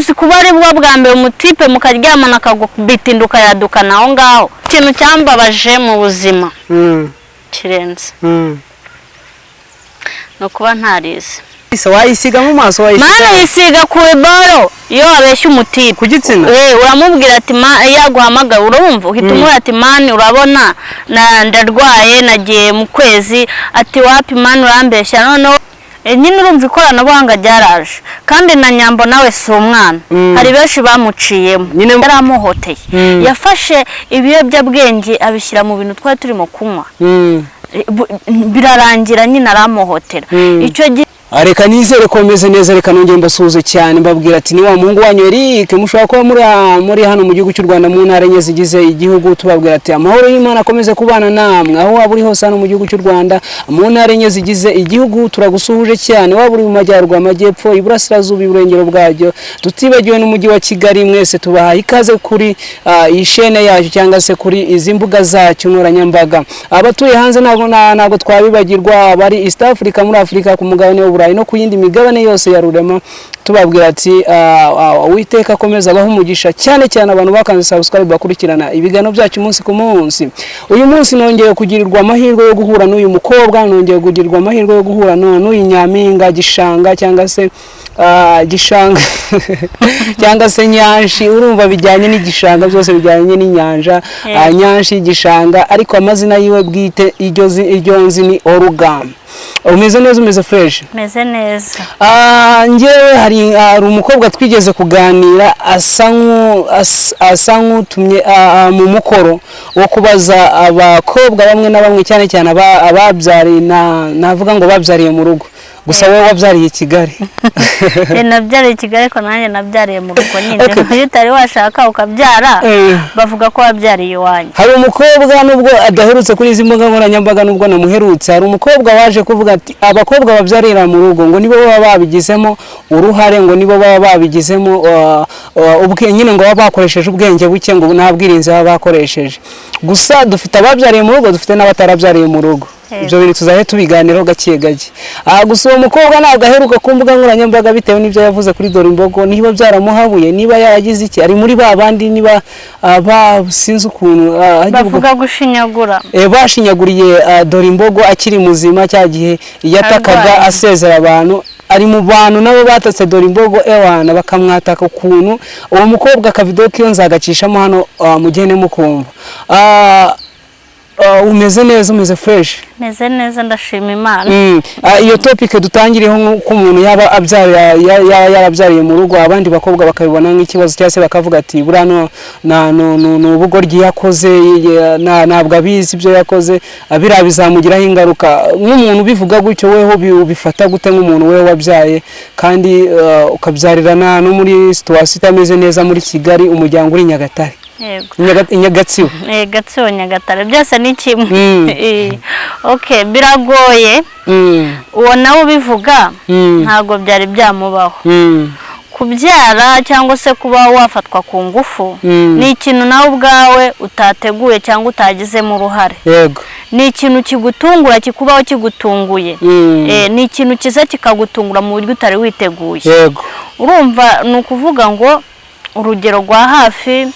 uzi kuba ari bwo bwa mbere umutipe mukaryamana akagubitinduka yadukana aho ngaho. Ikintu cyambabaje mu buzima kirenze no kuba ntarize. Wayisiga mu maso Mana yisiga ku iboro iyo abeshya umutipe kugitsina. Uramubwira ati yaguhamagara urumva uhita umubwira ati mani urabona ndarwaye nagiye mu kwezi ati wapi mani urambeshya noneho nyine urumva ikoranabuhanga ryaraje kandi na Nyambo nawe si umwana hari benshi bamuciyemo yaramuhoteye yafashe ibiyobyabwenge abishyira mu bintu twari turimo kunywa birarangira nyine aramuhotera icyo Areka nizere ko meze neza reka nongeye mbasuhuze cyane mbabwira ati ni wa Mungu wanyu Eric mushobora kuba muri hano mu gihugu cy'u Rwanda mu ntara enye zigize igihugu tubabwira ati amahoro y'Imana akomeze kubana namwe aho waba uri hose hano mu gihugu cy'u Rwanda mu ntara enye zigize igihugu turagusuhuje cyane waba uri mu majyaruguru amajyepfo iburasirazuba iburengero bwacyo tutibagiwe n'umujyi wa Kigali mwese tubahaye ikaze kuri iyi chaîne yacu cyangwa se kuri izi mbuga zacu nkoranyambaga abatuye hanze ntago twabibagirwa bari East Africa muri Afrika ku mugabane w'Uburayi no kuyindi migabane yose ya rurema tubabwira ati Uwiteka akomeza abaho umugisha cyane cyane abantu bakanze subscribe bakurikirana ibigano byacu umunsi ku munsi. Uyu munsi nongeye kugirirwa amahirwe yo guhura n'uyu mukobwa nongeye kugirirwa amahirwe yo guhura n'uyu nyampinga gishanga cyangwa se gishanga cyangwa se nyanshi urumva bijyanye n'igishanga byose bijyanye n'inyanja nyanshi gishanga ariko amazina yiwe bwite iryo nzi ni Orugam. Umeze neza umeze fresh? Meze neza. Ngewe hari umukobwa twigeze kuganira asa nk'utumye mu mukoro wo kubaza abakobwa bamwe na bamwe cyane cyane ababyariye navuga ngo babyariye mu rugo gusa wowe wabyariye Kigali. Nabyariye Kigali ko nanjye nabyariye mu rugo nyine iyo utari washaka ukabyara bavuga ko wabyariye iwanyu. Hari umukobwa nubwo adaherutse kuri izi mbuga nkoranyambaga nubwo namuherutse hari umukobwa waje kuvuga ati abakobwa babyarira mu rugo ngo nibo baba babigizemo uruhare ngo nibo baba babigizemo nyine ngo baba bakoresheje ubwenge buke ngo ntabwirinze baba bakoresheje gusa dufite ababyariye mu rugo dufite n'abatarabyariye mu rugo. Ibyo bintu tuzahe tubiganiraho gake gake. Gusa uwo mukobwa ntabwo aheruka ku mbuga nkoranyambaga bitewe n'ibyo yavuze kuri Dorimbogo niba byaramuhabuye niba yagize iki ari muri babandi niba sinzi ukuntu bavuga gushinyagura bashinyaguriye Dorimbogo akiri muzima cya gihe yatakaga asezera abantu ari mu bantu nabo batatse Dorimbogo ewana bakamwataka ukuntu uwo mukobwa akavideyo kiyo nzagacishamo hano mugene mukumva. Umeze neza umeze fresh? Meze neza ndashima Imana. Iyo topic dutangiriyeho nk'uko umuntu yaba yarabyariye mu rugo abandi bakobwa bakabibona nk'ikibazo cyase bakavuga ati burano ubugoryi yakoze ntabwo abizi ibyo yakoze abira bizamugiraho ingaruka nk'umuntu bivuga gutyo weho ubifata gute nk'umuntu wewe wabyaye kandi ukabyarira no muri situation itameze neza muri Kigali umuryango uri Nyagatare? Nyagatsibo. Gatsibo Nyagatare byose ni kimwe. Okay biragoye uwo nawe ubivuga ntago byari byamubaho kubyara cyangwa se kuba wafatwa ku ngufu ni ikintu nawe ubwawe utateguye cyangwa utagizemo uruhare. Yego ni ikintu kigutungura kikubaho kigutunguye ni ikintu kiza kikagutungura mu buryo utari witeguye. Yego urumva ni ukuvuga ngo urugero rwa hafi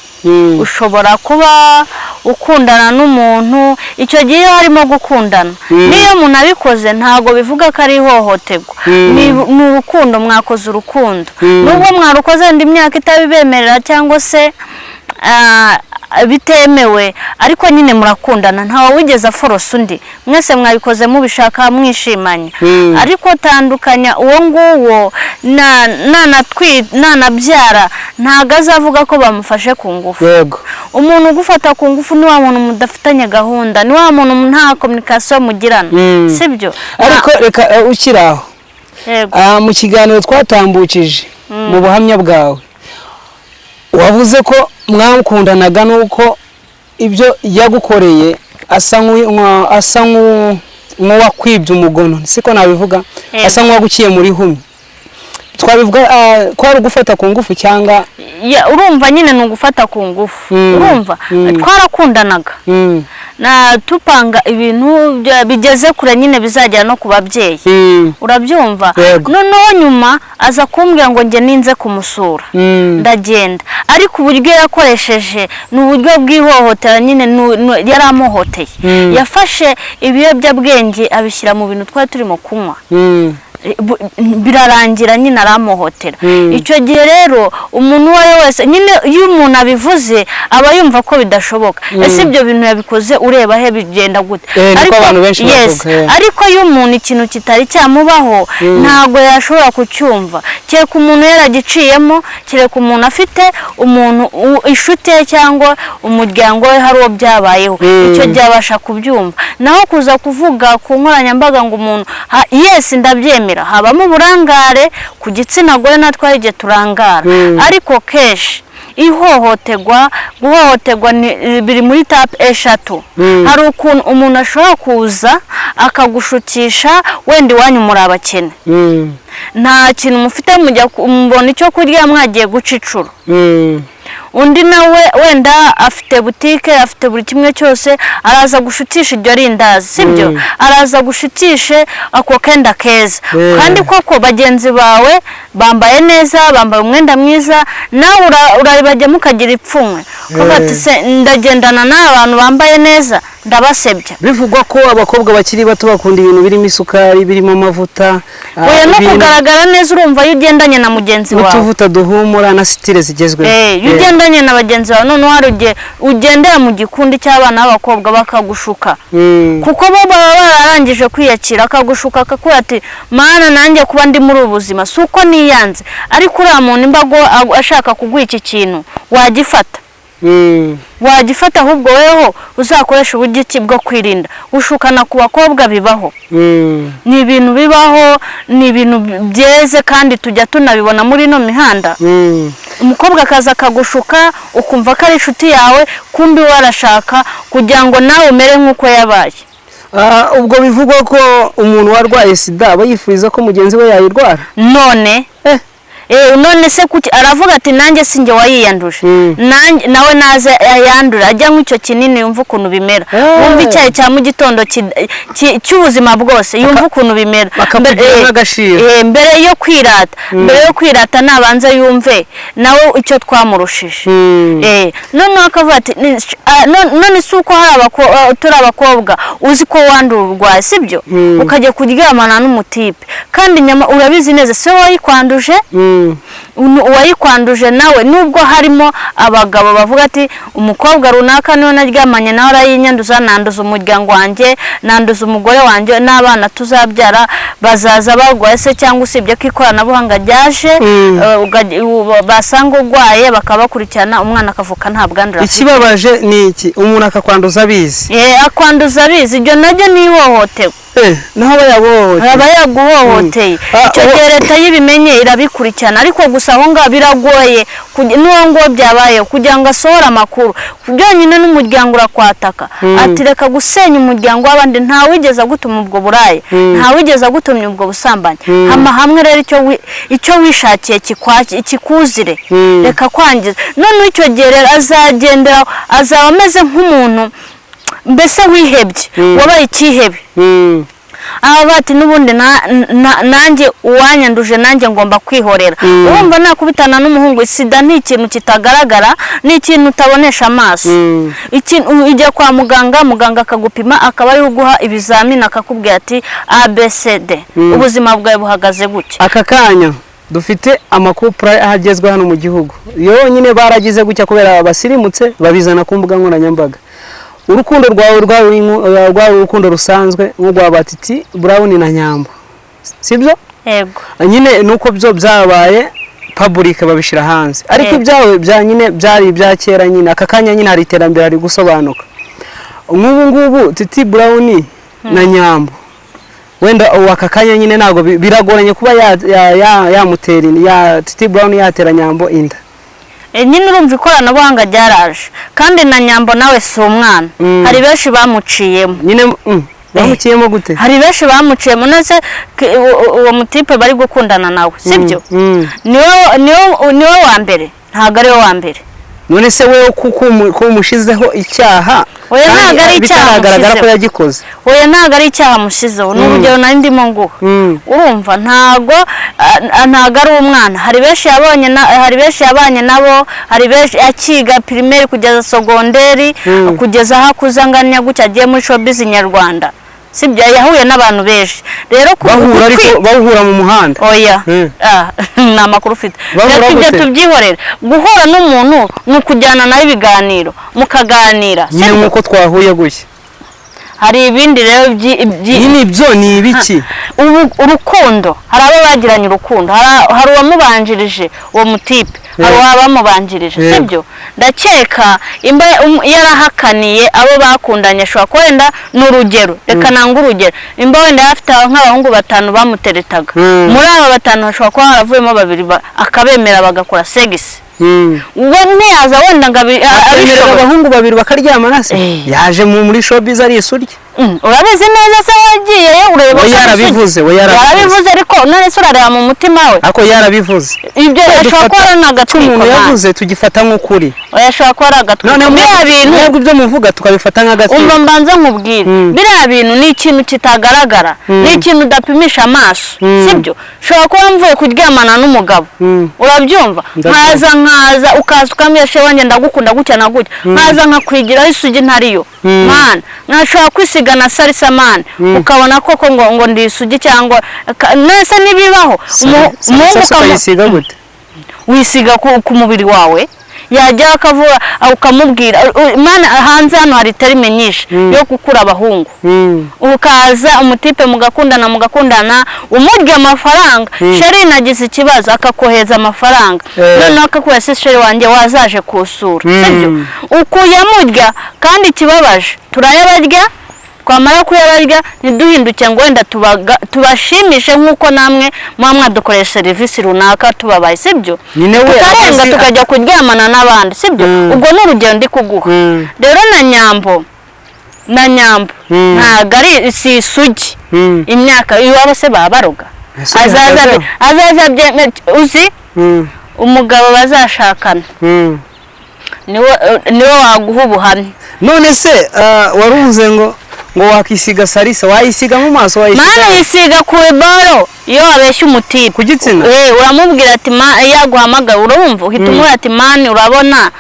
ushobora kuba ukundana n'umuntu icyo gihe harimo gukundana niyo umuntu abikoze ntago bivuga ko ari ihohoterwa ni urukundo mwakoze urukundo nubwo mwarukoze indi myaka itabibemerera cyangwa se bitemewe ariko nyine murakundana ntawe wigeze aforosa undi mwese mwabikoze mubishaka mwishimanye ariko tandukanya uwo nguwo nanabyara ntago azavuga ko bamufashe ku ngufu. Yego umuntu ugufata ku ngufu ni wa muntu mudafitanye gahunda ni wa muntu nta communication mugirana sibyo. Ariko reka ukiraho mu kiganiro twatambukije mu buhamya bwawe wavuze ko mwakundanaga nuko ibyo yagukoreye asa nk'uwakwibye umugono siko nabivuga asa nk'uwagukiye muri humi twabivuga ko ari ugufata ku ngufu cyangwa urumva nyine ni ugufata ku ngufu urumva twarakundanaga na tupanga ibintu bigeze kure nyine bizagera no ku babyeyi urabyumva noneho nyuma aza kumbwira ngo njye ninze kumusura ndagenda ariko uburyo yakoresheje ni uburyo bw'ihohotera nyine yari amuhoteye yafashe ibiyobyabwenge abishyira mu bintu twari turimo kunywa birarangira nyine aramuhotera icyo gihe rero umuntu uwo ari wese nyine iyo umuntu abivuze aba yumva ko bidashoboka ese ibyo bintu yabikoze ureba he bigenda gute ariko iyo umuntu ikintu kitari cyamubaho ntabwo yashobora kucyumva kereka umuntu yaragiciyemo kereka umuntu afite umuntu inshuti ye cyangwa umuryango we hari uwo byabayeho icyo gihe abasha kubyumva naho kuza kuvuga ku nkoranyambaga ngo umuntu ndabyemera habamo uburangare ku gitsina gore natwe igihe turangara ariko kenshi guhohoterwa biri muri tapu eshatu hari ukuntu umuntu ashobora kuza akagushukisha wenda iwanyu muri abakene nta kintu mufite mubona icyo kurya mwagiye guca inshuro undi nawe wenda afite butike afite buri kimwe cyose araza gushutisha iryo rindazi sibyo araza gushutishe ako kenda keza kandi koko bagenzi bawe bambaye neza bambaye umwenda mwiza nawe urabajya mukagira ipfunwe kuko ati se ndagendana n'abantu bambaye neza ndabasebya bivugwa ko abakobwa bakiri bato bakunda ibintu birimo isukari birimo amavuta oya no kugaragara neza urumva iyo ugendanye na mugenzi wawe utuvuta duhumura na style zigezweho iyo ugendanye na bagenzi bawe none hari ugendera mu gikundi cy'abana b'abakobwa bakagushuka kuko bo baba bararangije kwiyakira akagushuka akakubwira ati mana nanjye kuba ndi muri ubu buzima si uko niyanze ariko uriya muntu imbago ashaka kuguha iki kintu wagifata ahubwo weho uzakoresha uburyo bwo kwirinda gushukana ku bakobwa bibaho ni ibintu bibaho ni ibintu byeze kandi tujya tunabibona muri ino mihanda umukobwa akaza akagushuka ukumva ko ari inshuti yawe kumbi warashaka kugira ngo nawe umere nk'uko yabaye ubwo bivugwa ko umuntu warwaye sida aba yifuriza ko mugenzi we yayirwara none se kuki aravuga ati nanjye sinjye wayiyanduje nawe naze yandura ajya nk'icyo kinini yumva ukuntu bimera wumva icyayi cya mu gitondo cy'ubuzima bwose yumva ukuntu bimera mbere yo kwirata nabanza yumve nawe icyo twamurushije noneho akavuga ati none si uko turi abakobwa uzi ko wandura urwaye sibyo ukajya kuryamana n'umutipe kandi nyama urabizi neza se wayikwanduje uwayikwanduje nawe nubwo harimo abagabo bavuga ati umukobwa runaka niwe naryamanye nawe arayinyanduza nanduza umuryango wanjye nanduza umugore wanjye n'abana tuzabyara bazaza barwaye se cyangwa usibye ko ikoranabuhanga ryaje basanga urwaye bakabakurikirana umwana akavuka nta bwandura ikibabaje ni iki umuntu akakwanduza abizi akwanduza abizi ibyo nabyo ni ihohoterwa naho aba yaguhohoteye icyo gihe leta yibimenye irabikurikirana ariko gusa aho ngaho biragoye n'uwo ngo byabayeho kugira ngo asohore amakuru byonyine n'umuryango urakwataka ati reka gusenya umuryango w'abandi ntawigeze gutuma ubwo burayi ntawigeze gutumya ubwo busambanyi hamwe rero icyo wishakiye kikuzire reka kwangiza none icyo gihe rero azagendera azaba ameze nk'umuntu mbese wihebye wabaye ikihebe bati n'ubundi nanjye uwanyanduje nanjye ngomba kwihorera urumva nakubitana n'umuhungu sida ni ikintu kitagaragara ni ikintu utabonesha amaso ujya kwa muganga akagupima akaba ari guha ibizamini akakubwira ati ABCD ubuzima bwawe buhagaze gutya aka kanya dufite amakupura ahagezwe hano mu gihugu yonyine baragize gutya kubera basirimutse babizana ku mbuga nkoranyambaga urukundo rwawe urukundo rusanzwe nk'urwa Batiti Brown na Nyambo sibyo yego nyine nuko byo byabaye public babishira hanze ariko ibyawe bya nyine byari ibya kera nyine aka kanya nyine hari iterambere ari gusobanuka ngubu Titi Brown na Nyambo wenda aka kanya nyine nago biragoranye kuba yamutera ya Titi Brown yatera Nyambo inda nyine urumva ikoranabuhanga ryaraje kandi na Nyambo nawe si umwana hari benshi bamuciyemo nyine bamuciyemo gute? Hari benshi bamuciyemo nose uwo mutipe bari gukundana nawe sibyo niwe wa mbere ntago ari we wa mbere. None se wewe ko umushizeho icyaha oya ntago ari icyaha bitagaragara ko yagikoze? Oya ntago ari icyaha mushizeho n'urugero nari ndimo nguha. Urumva ntago ari umwana. Hari benshi yabanye nabo, hari benshi akiga primaire kugeza secondaire kugeza aho akuzanganya gutya agiye muri showbiz nyarwanda. Sibyo yahuye n'abantu benshi rero bahura mu muhanda. Oya na makuru ufite ibyo tubyihorera. Guhura n'umuntu n'ukujyana nayo ibiganiro mukaganira nyine nkuko twahuye gushya. Hari ibindi rero ibyo ni ibiki? Urukundo, hari abo bagiranye urukundo, hari uwamubanjirije uwo mutipe, hari uwabamubanjirije sibyo. Ndakeka yarahakaniye abo bakundanye ashobora kwenda n'urugero. Reka nanga urugero imba wenda afite nk'abahungu 5 bamuteretaga, muri aba 5 hashobora kuba haravuyemo 2 akabemera bagakora sex. Uwo ntiyaza wenda abishobora abahungu 2 bakaryamana se yaje muri showbiz ari isurye. Urabizi neza se wagiye ureba ko yarabivuze ariko none se urareba mu mutima we ako yarabivuze. Ibyo yashobora ko ari n'agatwiko umuntu yavuze tugifata nk'ukuri. Yashobora ko ari agatwiko. Biriya bintu ibyo muvuga tukabifata nk'agatwiko. Umva mbanza nkubwire biriya bintu ni ikintu kitagaragara, ni ikintu udapimisha amaso sibyo. Shobora kuba mvuye kuryamana n'umugabo urabyumva nkaza ukaza ukamyeshe wanjye ndagukunda gutya na gutya nkaza nkakwigiraho isugi ntariyo man nashobora kwisigana salisa man ukabona koko ngo ndi isugi cyangwa nese nibibaho umuhungu ukayisiga gute? Wisiga ku mubiri wawe yajya akavura ukamubwira mana hanze hano hari terime nyinshi yo gukura abahungu. Ukaza umutipe mugakundana umurya amafaranga sheri nagize ikibazo akakoheza amafaranga none akakuya se sheri wanjye wazaje kusura sibyo ukuyamurya kandi kibabaje turayabarya twamara kuyabarya ntiduhinduke ngo wenda tubashimishe nk'uko namwe mwadukoresha serivisi runaka tubabaye sibyo. Tukarenga tukajya kuryamana n'abandi sibyo. Ubwo n'urugero ndi kuguha rero na nyambo ntago ari si isugi imyaka iwabo se babaroga azaza uzi umugabo bazashakana niwe waguha ubuhamya. None se waruvuze ngo wakisiga salisa wayisiga mu maso mana yisiga ku iboro iyo wabeshye umutipe kugitsina uramubwira ati yaguhamagara urumva uhita ati mani urabona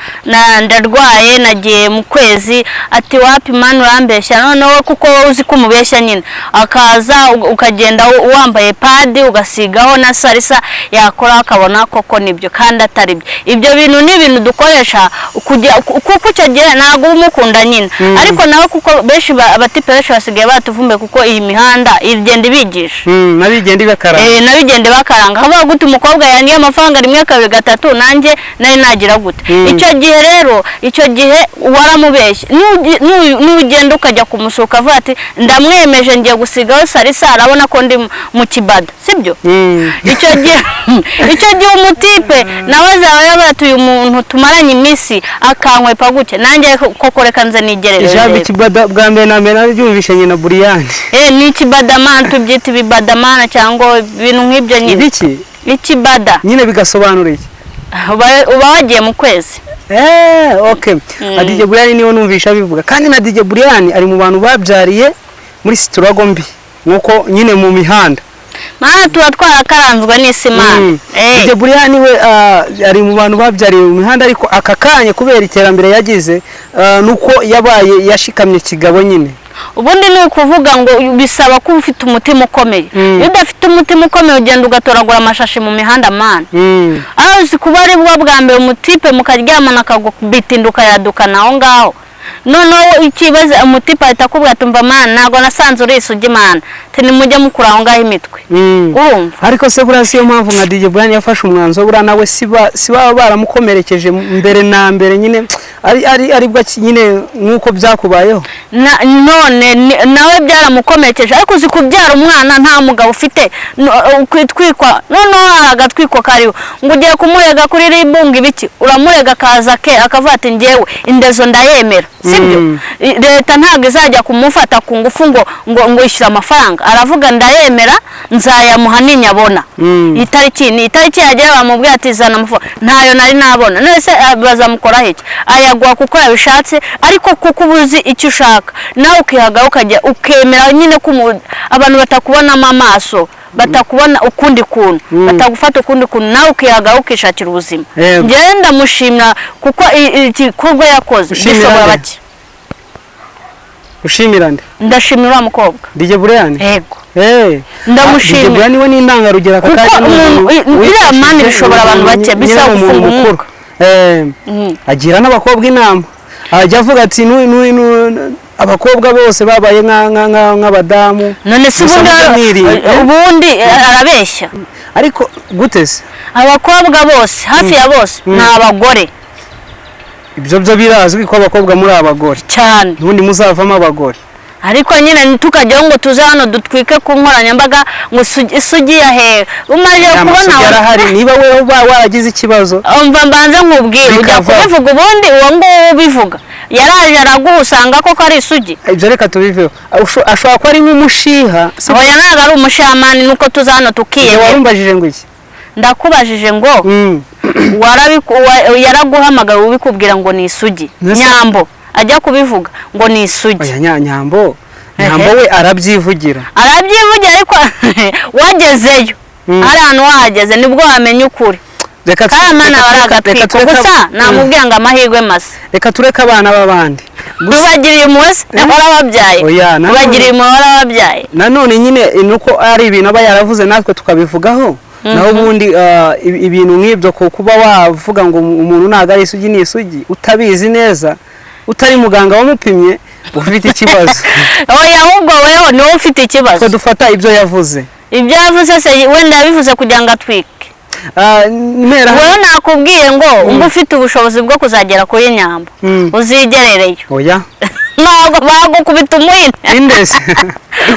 ndarwaye nagiye mu kwezi ati wapi mani urambeshya noneho kuko uzi ko umubeshya nyine akaza ukagenda wambaye padi ugasigaho na salisa yakora akabona koko nibyo kandi atari byo. Ibyo bintu ni ibintu dukoresha kuko cyagira ntago umukunda nyine ariko nawe kuko benshi abatipe benshi basigaye batuvumbe kuko iyi mihanda igenda ibigisha nabigende bakaranga haba gute umukobwa yangiye amafaranga 1 2 3 nanjye nari nagira gute. Icyo gihe waramubeshye n'ugenda ukajya kumusuka avuga ati ndamwemeje ngiye gusigaho salisa arabona ko ndi mu kibada sibyo. Icyo gihe umutipe nawe azaba yabatuye umuntu tumaranye iminsi akankwepa gutya nanjye koko reka nze nigerere ijambo kibada bwa mbere na mbere nabyumvishe nyina Buriyani ni kibadamana tubyita ibibadamana cyangwa ibintu nk'ibyo nyine ibiki ikibada nyine bigasobanura iki uba wagiye mu kwezi okay. DJ Buriyani niyo numvisha bivuga kandi na DJ Buriyani ari mu bantu babyariye muri struggle mbi nuko nyine mu mihanda mana tuba twarakaranzwe n'Imana. DJ Buriyani we ari mu bantu babyariye mu mihanda ariko akakanye kubera iterambere yagize nuko yabaye yashikamye kigabo nyine. Ubundi ni ukuvuga ngo bisaba ko ufite umutima ukomeye. Iyo udafite umutima ukomeye ugenda ugatoragura amashashi mu mihanda man. Aho zikuba ari bwa mbere umutipe mukaryamana akagubitinduka yadukana aho ngaho. Noneho ikibazo umutipe atakubwa tumva man nago nasanze uri isugi man teni mujye mukura aho ngaho imitwe urumva. Ariko se burasiyo mpamvu nka DJ Buriyani yafashe umwanzo bura nawe siba baramukomerekeje mbere na mbere nyine ari bwo nyine nk'uko byakubayeho none nawe byaramukomekeje ariko uzi kubyara umwana nta mugabo ufite kwitwikwa noneho agatwiko kariho ngo ugiye kumurega kuri ribunga ibiki uramurega akaza ke akavuga ati njyewe indezo ndayemera sibyo leta ntabwo izajya kumufata ku ngufu ngo ishyura amafaranga aravuga ndayemera nzayamuha ninyabona itariki yagera bamubwira ati zana amafaranga ntayo nari nabona none se bazamukora iki ayaguha kuko yabishatse ariko kuko ubuzi icyo ushaka nawe ukihagaho ukajya ukemera nyine ko abantu batakubonamo amaso batakubona ukundi kuntu batagufata ukundi kuntu nawe ukihagaho ukishakira ubuzima njyewe ndamushimira kuko igikorwa yakoze bishobora bake ushimira nde ndashimira wa mukobwa DJ Brian yego ndamushimira DJ Brian we ni intangarugero kuko iriya mani bishobora abantu bake bisaba gufunga umwuka agira n'abakobwa inama ajya avuga ati abakobwa bose babaye nk'abadamu none se ubundi arabeshya ariko guteze abakobwa bose hafi ya bose ni abagore ibyo birazwi ko abakobwa muri abagore cyane n'ubundi muzavamo abagore ariko nyine ntukajyaho ngo tuze hano dutwike ku nkoranyambaga ngo isugi yahewe umaze kubona yarahari niba we waragize ikibazo umva mbanze nkubwire ujya kubivuga ubundi uwo nguwo ubivuga yaraje araguhusanga koko ari isugi ibyo reka tubiveho ashobora kuba ari nk'umushiha oya ntabwo ari umushihamani nuko tuza hano tukiyemera warumbajije ngo iki ndakubajije ngo yaraguhamagara ubikubwira ngo ni isugi nyambo ajya kubivuga ngo ni isugi oya nyambo we arabyivugira ariko wagezeyo hari ahantu wahageze nibwo wamenya ukuri karamana baragatwika gusa namubwira ngo amahirwe masa reka tureke abana b'abandi ubagiriye impuhwe warababyaye ubagiriye impuhwe warababyaye nanone nyine nuko ari ibintu aba yaravuze natwe tukabivugaho naho ubundi ibintu nk'ibyo kuba wavuga ngo umuntu ntabwo ari isugi ni isugi utabizi neza utari muganga wamupimye ufite ikibazo oya ahubwo weho niwe ufite ikibazo twe dufata ibyo yavuze se wenda yabivuze kugira ngo atwike wewe nakubwiye ngo umba ufite ubushobozi bwo kuzagera kuri nyambo uzigerereyo oya ntabwo bagukubita umuhini indese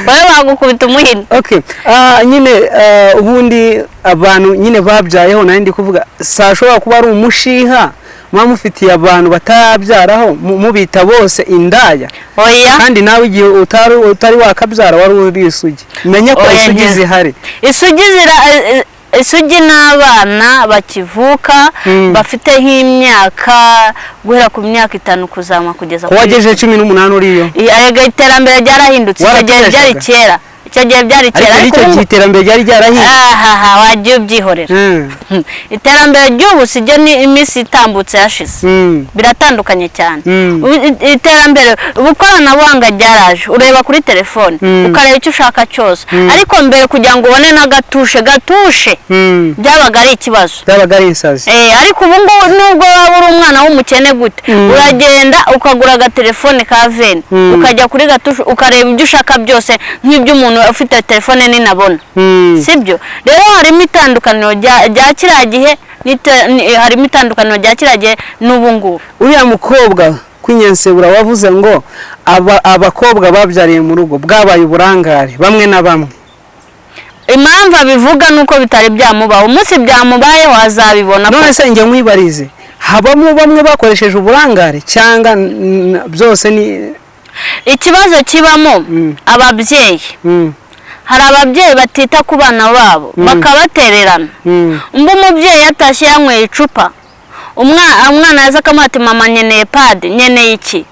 wowe bagukubita umuhini nyine ubundi abantu nyine babyayeho nari ndi kuvuga sashobora kuba ari umushiha muba mufitiye abantu batarabyaraho mubita bose indaya oya kandi nawe igihe utari wakabyara wari uri isugi menya ko isugi zihari isugi n'abana bakivuka bafite nk'imyaka guhera ku myaka 5 kuzama kugeza ku wageje 18 uriyo iterambere ryarahindutse ryari kera icyo gihe byari kera ariko iterambere ryari ryarahindutse wagiye ubyihorera iterambere ry'ubu sijyo ni iminsi itambutse yashize biratandukanye cyane iterambere ubukoranabuhanga ryaraje ureba kuri telefone ukareba icyo ushaka cyose ariko mbere kugira ngo ubone n'agatushe byabaga ari ikibazo byabaga ari insazi ariko ubu ngubu nubwo waba uri umwana w'umukene gute uragenda ukagura agatelefone ka veni ukajya kuri gatushe ukareba ibyo ushaka byose nk'ibyo umuntu ufite telefone ninabona sibyo rero harimo itandukaniro rya kiriya gihe harimo itandukaniro rya kiriya gihe n'ubu ngubu uriya mukobwa kw'inyensebura wavuze ngo abakobwa babyariye mu rugo bwabaye uburangare bamwe na bamwe impamvu abivuga nuko bitari byamubaho umunsi byamubaye wazabibona none se njye mwibarize habamo bamwe bakoresheje uburangare cyangwa byose ni ikibazo kibamo ababyeyi hari ababyeyi batita ku bana babo bakabatererana umba umubyeyi yatashye yanyweye icupa umwana yaza akamata mama nyeneye padi nyeneye iki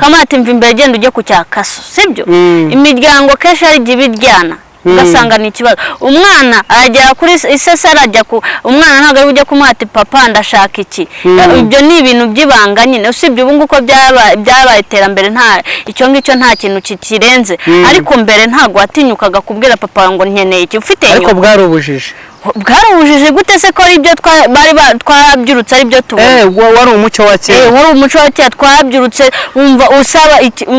kamata imva imbere genda ujye ku cyakaso sibyo imiryango kenshi hari igihe ibiryana ugasanga ni ikibazo umwana aragera kuri isese arajya umwana ntabwo ari bujye kumuha ati papa ndashaka iki ibyo ni ibintu by'ibanga nyine usibye ubu nguko byabaye iterambere icyo ngicyo nta kintu kirenze ariko mbere ntabwo watinyukaga kubwira papa ngo nkeneye iki ufite ariko bwari ubujiji bwarubujije gute se ko ari ibyo twabyirutse ari byo tubona wari umuco wa kera wari umuco wa kera twabyirutse wumva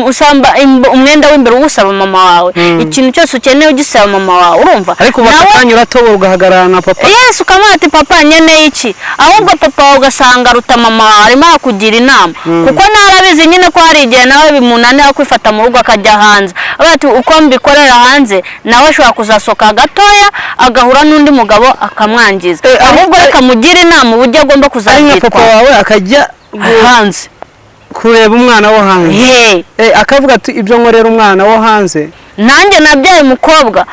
usamba umwenda w'imbere uwusaba mama wawe ikintu cyose ukeneye ugisaba mama wawe urumva ariko bakanyura tobo ugahagarara na papa yes ukamuha ati papa nkeneye iki ahubwo papa wawe ugasanga aruta mama wawe arimo akugira inama kuko narabizi nyine ko hari igihe nawe bimunanira kwifata mu rugo akajya hanze ati uko mbikorera hanze nawe ashobora kuzasohoka gatoya agahura n'undi mugabo akamwangiza ahubwo akamugira inama uburyo agomba kuzabyitwa papa wawe akajya hanze kureba umwana wo hanze akavuga ati ibyo nkorera umwana wo hanze nanjye nabyaye umukobwa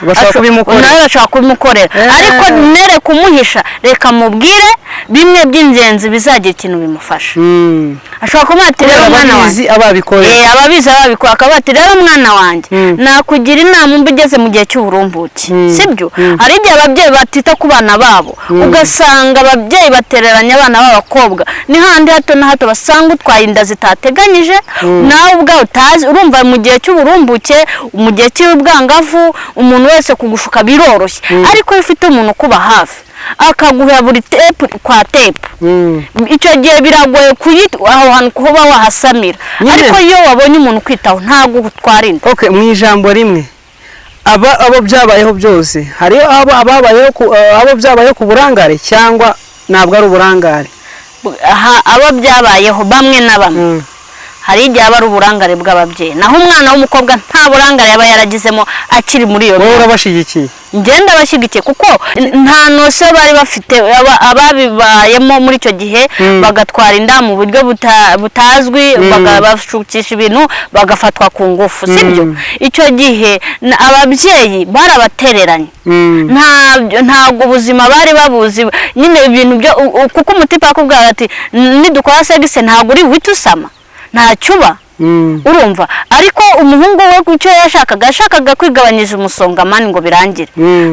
nawe bashaka kubimukorera ariko nere kumuhisha reka mubwire bimwe by'ingenzi bizagira ikintu bimufasha ashobora kumuha ati rero umwana wanjye ababizi ababikora akavuga ati rero umwana wanjye nakugira inama mbi ugeze mu gihe cy'uburumbuke sibyo hari igihe ababyeyi batita ku bana babo ugasanga ababyeyi batereranya abana b'abakobwa ni handi hato na hato basanga utwaye inda zitateganyije nawe ubwawe utazi urumva mu gihe cy'uburumbuke mu gihe cy'ubwangavu umuntu wese kugushuka biroroshye ariko iyo ufite umuntu ukuba hafi akaguha buri tepu kwa tepu icyo gihe biragoye aho hantu kuba wahasamira ariko iyo wabonye umuntu kwitaho ntabwo utwara inda mu ijambo rimwe abo byabayeho byose hari abo byabayeho ku burangare cyangwa ntabwo ari uburangare abo byabayeho bamwe na bamwe hari igihe aba ari uburangare bw'ababyeyi naho umwana w'umukobwa nta burangare yaba yaragizemo akiri muri iyo wowe urabashyigikiye ngenda bashyigikiye kuko nta nose bari bafite ababibayemo muri icyo gihe bagatwara inda mu buryo butazwi bagashukisha ibintu bagafatwa ku ngufu sibyo icyo gihe ababyeyi barabatereranye ntabwo ubuzima bari babuzi nyine ibintu byo kuko umutipe akubwira ati nidukora segise ntabwo uri buhite usama ntacuba urumva ariko umuhungu we icyo yashakaga kwigabanyiriza umusongamani ngo birangire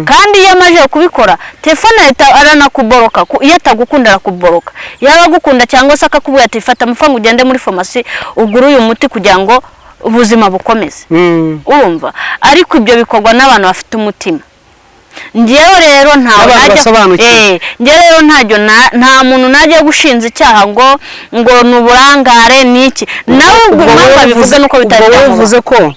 kandi iyo amaze kubikora telefone aranakuboroka iyo atagukunda arakuboroka yaba agukunda cyangwa se akakubwira ati fata amafaranga ugende muri farumasi ugure uyu muti kugira ngo ubuzima bukomeze urumva ariko ibyo bikorwa n'abantu bafite umutima ngewe rero nta muntu najya gushinza icyaha ngo ni uburangare n'iki nawe ubwo bivuze nuko bivuze ko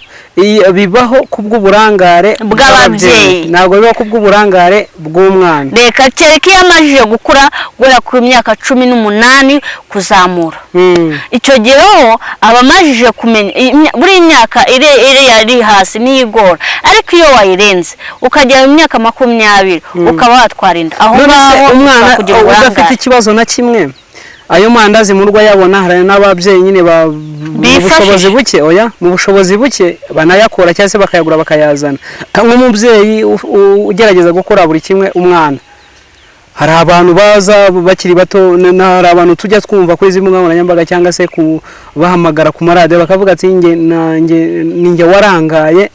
bibaho kubw'uburangare bw'ababyeyi ntabwo bibaho kubw'uburangare bw'umwana reka kereka iyo amajije gukura guhera ku myaka 18 kuzamura icyo gihe ho aba amajije kumenya buri myaka iri hasi n'igora ariko iyo wayirenze ukagera mu myaka 20 ukaba watwara inda aho umwana udafite ikibazo na kimwe ayo mandazi mu rugo yabona hari n'ababyeyi nyine ubushobozi buke mu bushobozi buke banayakora cyangwa se bakayagura bakayazana nk'umubyeyi ugerageza gukora buri kimwe umwana hari abantu baza bakiri bato hari abantu tujya twumva kuri zimwe nkoranyambaga cyangwa se kubahamagara ku maradiyo bakavuga ati ninjye warangaye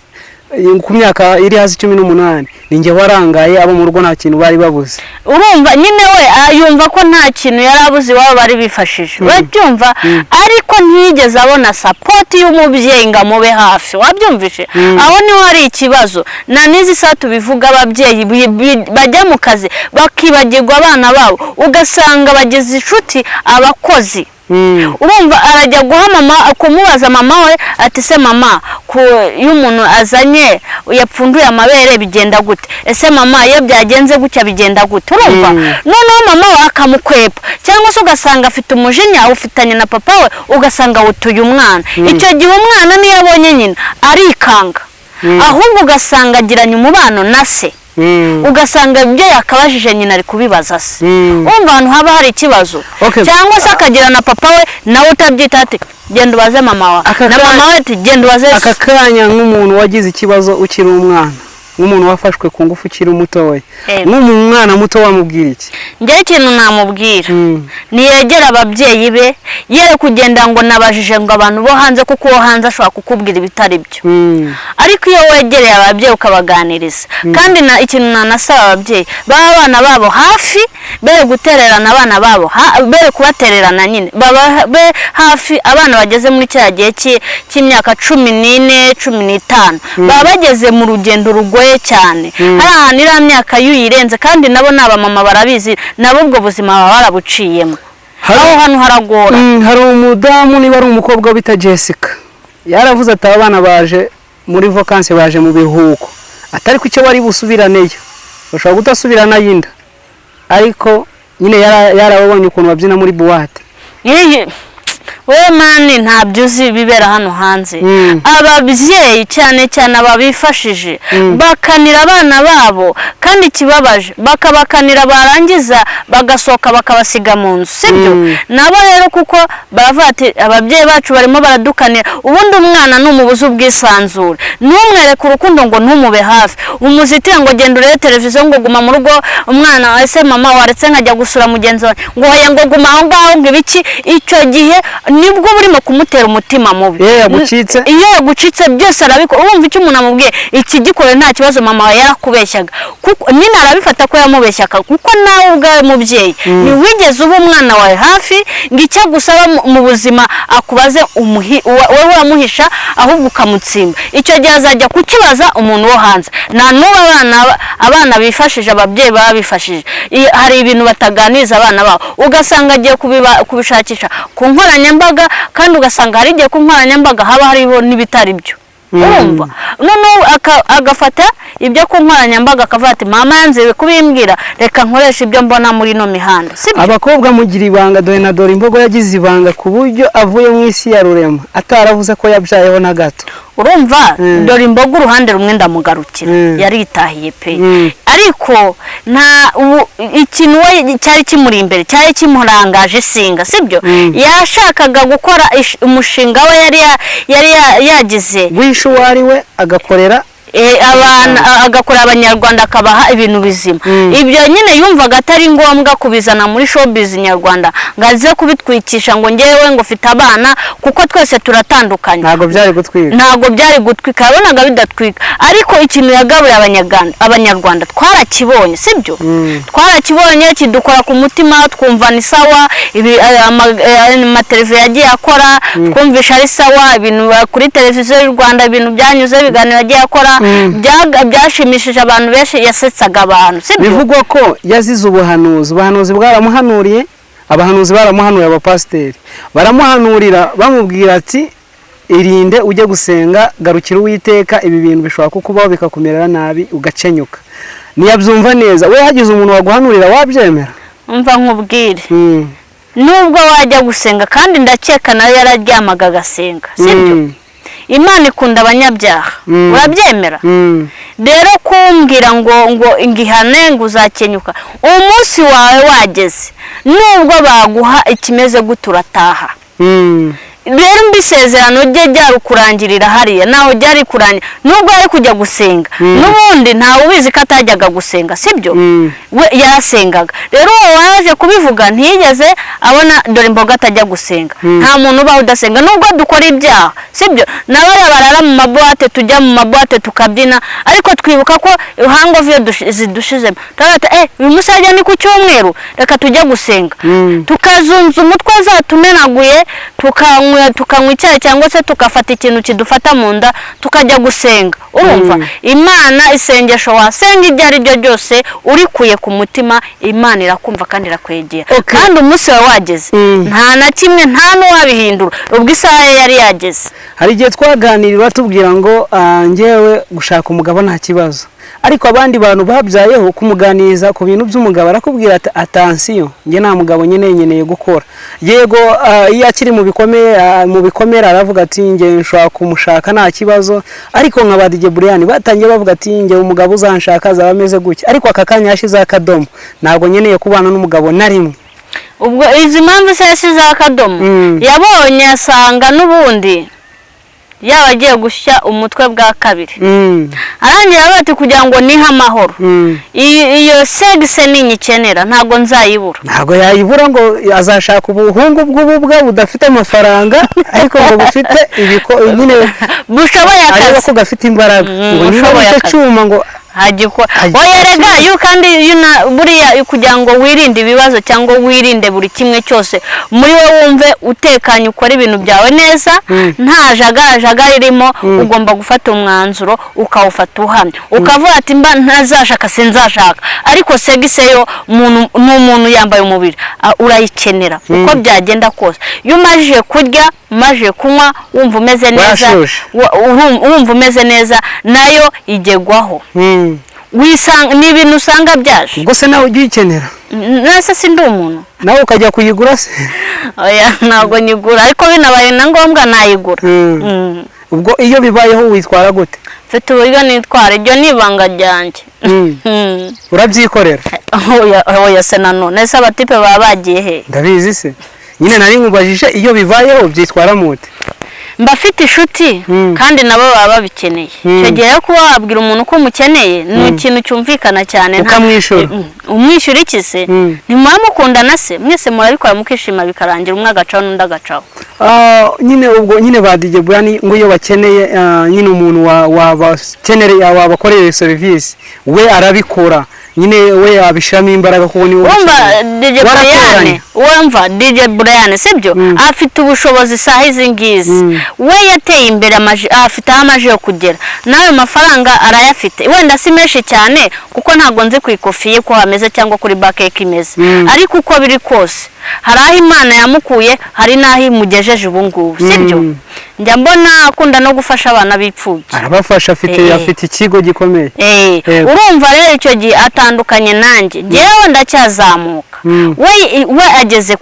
ku myaka iri hasi 18 ninjye warangaye abo mu rugo nta kintu bari babuze urumva nyine we yumva ko nta kintu yarabuze waba bari bifashije babyumva ariko ntiyigeze abona support y'umubyeyi ngo amube hafi wabyumvishe aho niho hari ikibazo na nizi saa tubivuga ababyeyi bajya mu kazi bakibagirwa abana babo ugasanga bageze inshuti abakozi urumva arajya guha mama kumubaza mama we ati se mama iyo umuntu azanye yapfunduye amabere bigenda gute ese mama iyo byagenze gutya bigenda gute urumva noneho mama we akamukwepa cyangwa se ugasanga afite umujinya ufitanye na papa we ugasanga wutuye umwana icyo gihe umwana niyo abonye nyina arikanga ahubwo ugasanga agiranye umubano na se ugasanga ibyo yakabajije nyina ari kubibaza se umva ahantu haba hari ikibazo cyangwa se akagira na papa we nawe utabyita ati genda ubaze mama wa na mama we ati genda ubaze aka kanya nk'umuntu wagize ikibazo ukiri umwana nk'umuntu wafashwe ku ngufu ukiri mutoya nk'umwana muto wamubwira iki njye ikintu namubwira niyegera ababyeyi be yere kugenda ngo nabajije ngo abantu bo hanze kuko uwo hanze ashobora kukubwira ibitari byo ariko iyo wegereye ababyeyi ukabaganiriza kandi ikintu nanasaba ababyeyi baba abana babo hafi bere gutererana abana babo bere kubatererana nyine baba hafi abana bageze muri cya gihe cy'imyaka 14 15 baba bageze mu rugendo rugoye bigoye cyane hari ahantu iriya myaka yuyirenze kandi nabo ni abamama barabizi nabo ubwo buzima baba barabuciyemo aho hantu haragora. Hari umudamu niba ari umukobwa bita Jessica yaravuze ati abana baje muri vacances baje mu biruhuko atari ku cyo bari busubiraneyo bashobora gutasubirana yinda ariko nyine yarabonye ukuntu babyina muri buwate. we mani ntabyo uzi bibera hano hanze. Ababyeyi cyane cyane ababifashije bakanira abana babo kandi ikibabaje bakabakanira barangiza bagasohoka bakabasiga mu nzu sibyo. Nabo rero kuko baravuga ati ababyeyi bacu barimo baradukanira ubundi umwana numubuza ubwisanzure numwereka urukundo ngo ntumube hafi umuzitira ngo genda urebe televiziyo ngo guma mu rugo umwana ese mama waretse nkajya gusura mugenzi wawe ngo hoya ngo guma aho ngaho ngibiki icyo gihe nibwo burimo kumutera umutima mubi. Iyo yagucitse byose arabiko urumva icyo umuntu amubwiye iki gikore nta kibazo mama wawe yarakubeshyaga kuko nyine arabifata ko yamubeshyaga kuko nawe ubwawe mubyeyi ni wigeze uba umwana wawe hafi ngicyo gusaba mu buzima akubaze wowe wamuhisha ahubwo ukamutsimba icyo gihe azajya kukibaza umuntu wo hanze. Na nuba abana bifashije ababyeyi baba bifashije hari ibintu bataganiza abana babo ugasanga agiye kubishakisha ku nkoranyambaga kandi ugasanga hari igihe ku nkoranyambaga haba hariho n'ibitari byo urumva none agafata ibyo ku nkoranyambaga akavuga ati mama yanze kubimbwira reka nkoresha ibyo mbona muri no mihanda sibyo. Abakobwa mugira ibanga dore na dore imbogo yagize ibanga ku buryo avuye mu isi ya rurema ataravuze ko yabyayeho na gato urumva dore imbogo uruhande rumwe ndamugarukira yaritahiye pe ariko nta ikintu cyari kimuri imbere cyari kimurangaje singa sibyo yashakaga gukora umushinga we yari yagize wishu wari we agakorera agakora abanyarwanda akabaha ibintu bizima ibyo nyine yumvaga atari ngombwa kubizana muri showbiz nyarwanda ngaze kubitwikisha ngo ngewe ngo mfite abana kuko twese turatandukanye ntago byari gutwika yabonaga bidatwika ariko ikintu yagabuye abanyarwanda twarakibonye sibyo twarakibonye kidukora ku mutima twumva ni sawa amateleviziyo yagiye akora twumvisha ari sawa ibintu kuri televiziyo y'u Rwanda ibintu byanyuze biganiro yagiye akora byashimishije abantu benshi yasetsaga abantu sibyo. Bivugwa ko yazize ubuhanuzi bwaramuhanuriye abahanuzi baramuhanuriye abapasiteri baramuhanurira bamubwira ati irinde ujye gusenga garukira Uwiteka ibi bintu bishobora kukubaho bikakumerera nabi ugacenyuka niyabyumva neza. We hagize umuntu waguhanurira wabyemera umva nkubwire nubwo wajya gusenga kandi ndakeka nayo yararyamaga agasenga sibyo. Imana ikunda abanyabyaha urabyemera rero kumbwira ngo ingihane ngo uzakenyuka umunsi wawe wageze nubwo baguha ikimeze guturataha rero mbisezerano rye ryarukurangirira hariya naho ryari kurangira nubwo ari kujya gusenga n'ubundi ntawe ubizi ko atajyaga gusenga sibyo we yarasengaga rero waje kubivuga ntiyigeze abona dore imboga atajya gusenga nta muntu ubaho udasenga nubwo dukora ibyaha sibyo nabari barara mu mabuwate tujya mu mabuwate tukabyina ariko twibuka ko hangover zidushizemo turata uyu musajya ni ku cyumweru reka tujya gusenga tukazunza umutwe zatumenaguye tukanywa icyayi cyangwa se tukafata ikintu kidufata mu nda tukajya gusenga urumva. Imana isengesho wasenga ibyo ari byo byose urikuye ku mutima Imana irakumva kandi irakwegera kandi umunsi wawe wageze nta na kimwe nta n'uwabihindura ubwo isaha yari yageze. Hari igihe twaganirira tubwira ngo ngewe gushaka umugabo nta kibazo ariko abandi bantu babyayeho kumuganiriza ku bintu by'umugabo arakubwira ati atansiyo nge nta mugabo nkeneye gukora yego iyo akiri mu bikomere aravuga ati nge nshobora kumushaka nta kibazo ariko nka ba DJ Brian batangiye bavuga ati nge umugabo uzanshaka azaba ameze gutya ariko aka kanya yashize akadomo ntabwo nkeneye kubana n'umugabo na rimwe. Ubwo izi mpamvu se yashize akadomo yabonye asanga n'ubundi yaba agiye gushya umutwe bwa kabiri arangira bati kugira ngo nihe amahoro iyo segise ninyikenera ntago nzayibura ntago yayibura ngo azashaka ubuhungu bw'ububwa budafite amafaranga ariko ngo bufite nyine bushoboye akazi ariko gafite imbaraga ngo niba ufite cyuma ngo oya rega kandi buriya kugira ngo wirinde ibibazo cyangwa wirinde buri kimwe cyose muri wowe wumve utekanye ukora ibintu byawe neza nta jagara irimo ugomba gufata umwanzuro ukawufata uhamye ukavuga ati mba ntazashaka sinzashaka ariko segiseyo n'umuntu yambaye umubiri urayikenera uko byagenda kose iyo umajije kurya umajije kunywa wumva umeze neza wumva umeze neza nayo igegwaho ni ibintu usanga byaje ubwo se nawe ujya uyikenera nase si ndi umuntu nawe ukajya kuyigura se oya ntabwo nyigura ariko binabaye na ngombwa nayigura ubwo iyo bibayeho witwara gute mfite uburyo nitwara iryo ni ibanga ryanjye urabyikorera oya se nanone ese abatipe baba bagiye he ndabizi se nyine nari nkubajije iyo bibayeho byitwara mute mbafite inshuti kandi nabo baba babikeneye icyo gihe kuba wabwira umuntu ko umukeneye ni ikintu cyumvikana cyane ukamwishyura umwishyura iki se ntimuba mukundana se mwese murabikora mukishima bikarangira umwe agacaho n'undi agacaho nyine ubwo nyine ba DJ Brian ngo iyo bakeneye nyine umuntu wabakorera serivisi we arabikora nyine we abishiramo imbaraga kubona iwe wumva DJ Brian sibyo afite ubushobozi saha izi ngizi we yateye imbere afite aho amaje yo kugera nawe mafaranga arayafite wenda si menshi cyane kuko ntabwo nzi ku ikofi ye ko hameze cyangwa kuri bakeke imeze ariko uko biri kose hari aho Imana yamukuye hari n'aho imugejeje ubu ngubu sibyo njya mbona akunda no gufasha abana bipfubye arabafasha afite ikigo gikomeye urumva rero icyo gihe atandukanye nanjye ngewe ndacyazamuka we ageze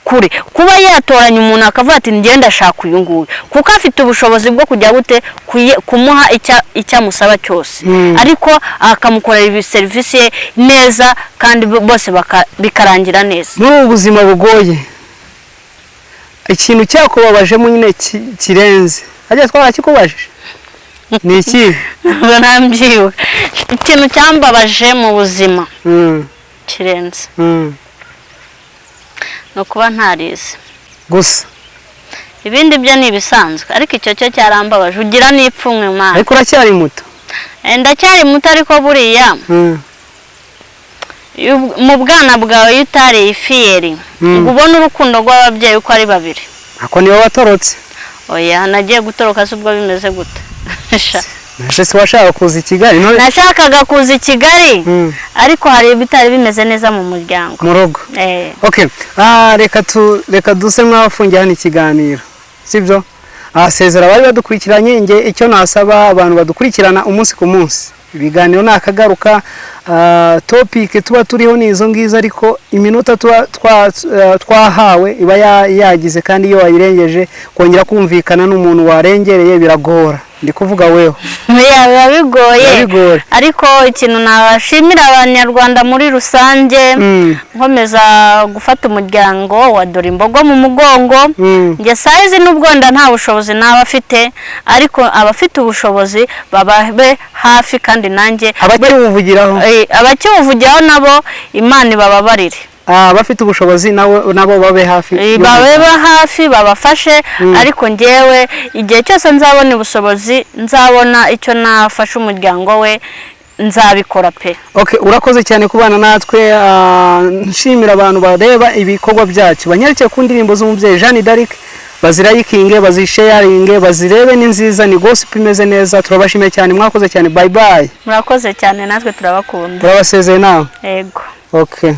kure kuba yatoranya umuntu akavuga ati ngenda ashaka uyu nguyu kuko afite ubushobozi bwo kujya gute kumuha icyo amusaba cyose ariko akamukorera serivisi ye neza kandi bose bikarangira neza muri ubu buzima bugoye ikintu cyakubabajemo nyine kirenze ajya twarakikubajije ni iki nambyiwe ikintu cyambabaje mu buzima kirenze no kuba ntarize gusa ibindi byo ni ibisanzwe ariko icyo cyo cyarambabaje ugira n'ipfunwe mwana ariko uracyari muto ndacyari muto ariko buriya mu bwana bwawe iyo utariye ifiyeri ngo ubone urukundo rw'ababyeyi uko ari babiri ako niwe watorotse oya nagiye gutoroka se ubwo bimeze gute ese washaka kuza i Kigali nashakaga kuza i Kigali ariko hari ibitari bimeze neza mu muryango mu rugo okay reka duse mwafungiye hano ikiganiro sibyo asezera bari badukurikiranye nge icyo nasaba abantu badukurikirana umunsi ku munsi ibiganiro nakagaruka topic tuba turiho nizo ngizo ariko iminota twahawe iba yagize kandi iyo wayirengeje kongera kumvikana n'umuntu warengereye biragora ndi kuvuga weho biba bigoye ariko ikintu nabashimira abanyarwanda muri rusange nkomeza gufata umuryango wa Dore Imbogo mu mugongo nge size n'ubwonda nta bushobozi naba afite ariko abafite ubushobozi bababe hafi kandi nanjye abakiwuvugiraho nabo Imana ibababarire bafite ubushobozi nabo babe hafi babafashe ariko ngewe igihe cyose nzabona ubushobozi nzabona icyo nafasha umuryango we nzabikora pe urakoze cyane kubana natwe nshimira abantu bareba ibikorwa byacu banyarike ku ndirimbo z'umubyeyi Jeanne d'Arc bazirayikinge bazisharinge bazirebe ni nziza ni gospel imeze neza turabashimiye cyane mwakoze cyane bye bye murakoze cyane natwe turabakunda turabasezeye nawe yego okay